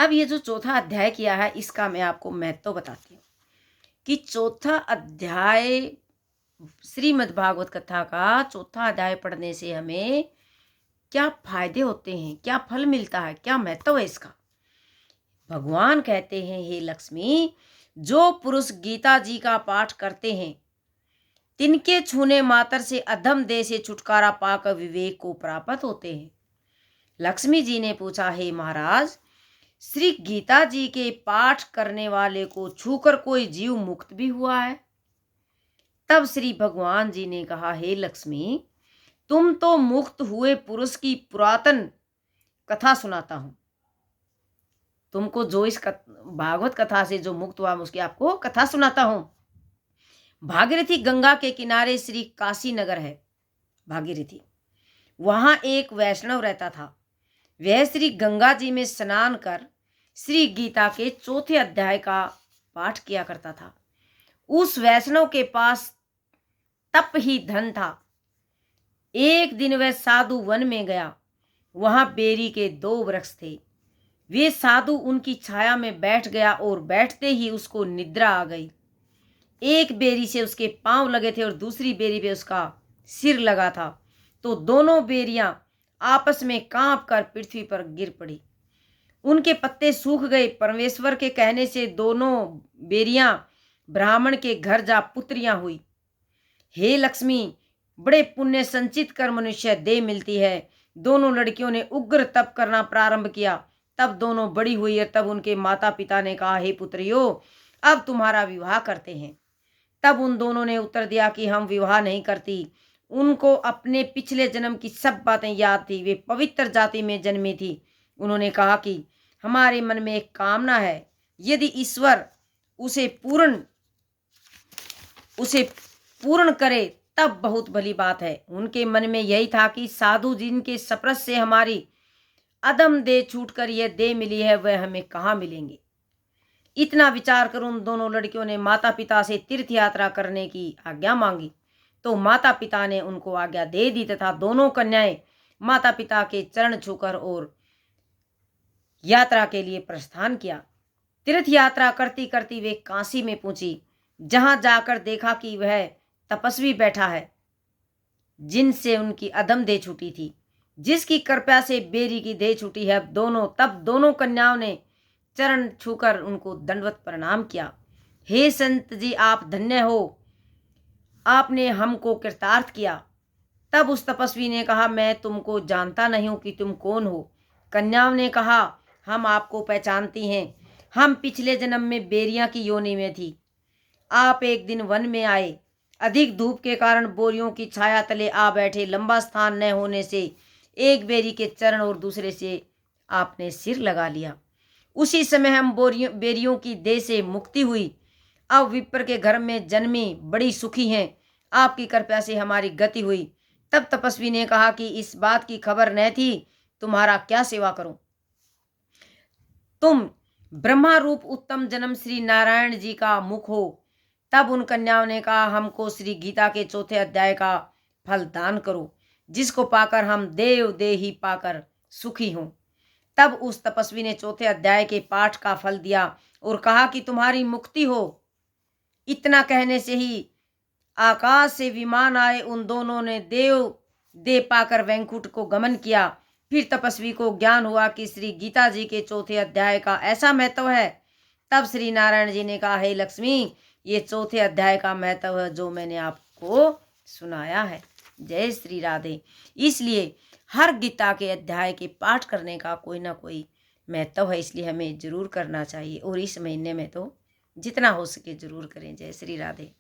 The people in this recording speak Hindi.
अब ये जो चौथा अध्याय किया है, इसका मैं आपको महत्व बताती हूँ कि चौथा अध्याय श्रीमद् भागवत कथा का चौथा अध्याय पढ़ने से हमें क्या फायदे होते हैं, क्या फल मिलता है, क्या महत्व है इसका। भगवान कहते हैं, हे लक्ष्मी, जो पुरुष गीता जी का पाठ करते हैं तिनके छूने मात्र से अधम देह से छुटकारा पाकर विवेक को प्राप्त होते हैं। लक्ष्मी जी ने पूछा, हे महाराज, श्री गीता जी के पाठ करने वाले को छूकर कोई जीव मुक्त भी हुआ है? तब श्री भगवान जी ने कहा, हे लक्ष्मी, तुम तो मुक्त हुए पुरुष की पुरातन कथा सुनाता हूं। तुमको जो इस भागवत कथा से जो मुक्त हुआ, उसकी आपको कथा सुनाता हूं। भागीरथी गंगा के किनारे श्री काशी नगर है। भागीरथी, वहां एक वैष्णव रहता था। वह श्री गंगा जी में स्नान कर श्री गीता के चौथे अध्याय का पाठ किया करता था। उस वैष्णव के पास तप ही धन था। एक दिन वह साधु वन में गया। वहां बेरी के 2 वृक्ष थे। वे साधु उनकी छाया में बैठ गया और बैठते ही उसको निद्रा आ गई। एक बेरी से उसके पांव लगे थे और दूसरी बेरी पे उसका सिर लगा था, तो दोनों बेरियां आपस में कांप कर पृथ्वी पर गिर पड़ी। उनके पत्ते सूख गए। परमेश्वर के कहने से दोनों बेरियां ब्राह्मण के घर जा पुत्रियां हुई। हे लक्ष्मी, बड़े पुण्य संचित कर मनुष्य देह मिलती है। दोनों लड़कियों ने उग्र तप करना प्रारंभ किया। तब दोनों बड़ी हुई और तब उनके माता पिता ने कहा, हे पुत्रियों, अब तुम्हारा विवाह करते हैं। तब उन दोनों ने उत्तर दिया कि हम विवाह नहीं करती। उनको अपने पिछले जन्म की सब बातें याद थी। वे पवित्र जाति में जन्मी थी। उन्होंने कहा कि हमारे मन में एक कामना है, यदि ईश्वर उसे पूर्ण करे तब बहुत भली बात है। उनके मन में यही था कि साधु जिनके स्पर्श से हमारी अदम देह छूटकर यह देह मिली है, वह हमें कहाँ मिलेंगे। इतना विचार कर उन दोनों लड़कियों ने माता पिता से तीर्थ यात्रा करने की आज्ञा मांगी। तो माता पिता ने उनको आज्ञा दे दी तथा दोनों कन्याएं माता पिता के चरण छूकर और यात्रा के लिए प्रस्थान किया। तीर्थ यात्रा करती करती वे काशी में पहुंची। जहां जाकर देखा कि वह तपस्वी बैठा है जिनसे उनकी अधम देह छूटी थी, जिसकी कृपा से बेरी की देह छूटी है। तब दोनों कन्याओं ने चरण छूकर उनको दंडवत प्रणाम किया। हे संत जी, आप धन्य हो, आपने हमको कृतार्थ किया। तब उस तपस्वी ने कहा, मैं तुमको जानता नहीं हूं कि तुम कौन हो। कन्याओं ने कहा, हम आपको पहचानती हैं। हम पिछले जन्म में बेरियां की योनि में थी। आप एक दिन वन में आए। अधिक धूप के कारण बोरियों की छाया तले आ बैठे। लंबा स्थान न होने से एक बेरी के चरण और दूसरे से आपने सिर लगा लिया। उसी समय हम बेरियों की देह से मुक्ति हुई। अब विप्र के घर में जन्मी, बड़ी सुखी हैं। आपकी कृपा से हमारी गति हुई। तब तपस्वी ने कहा कि इस बात की खबर न थी, तुम्हारा क्या सेवा करूं। तुम ब्रह्मा रूप उत्तम जन्म श्री नारायण जी का मुख हो। तब उन कन्याओं ने कहा, हमको श्री गीता के चौथे अध्याय का फल दान करो, जिसको पाकर हम देव देही पाकर सुखी हों। तब उस तपस्वी ने चौथे अध्याय के पाठ का फल दिया और कहा कि तुम्हारी मुक्ति हो। इतना कहने से ही आकाश से विमान आए। उन दोनों ने देव देह पाकर वैकुंठ को गमन किया। फिर तपस्वी को ज्ञान हुआ कि श्री गीता जी के चौथे अध्याय का ऐसा महत्व है। तब श्री नारायण जी ने कहा, हे लक्ष्मी, ये चौथे अध्याय का महत्व है जो मैंने आपको सुनाया है। जय श्री राधे। इसलिए हर गीता के अध्याय के पाठ करने का कोई ना कोई महत्व है, इसलिए हमें जरूर करना चाहिए। और इस महीने में तो जितना हो सके जरूर करें। जय श्री राधे।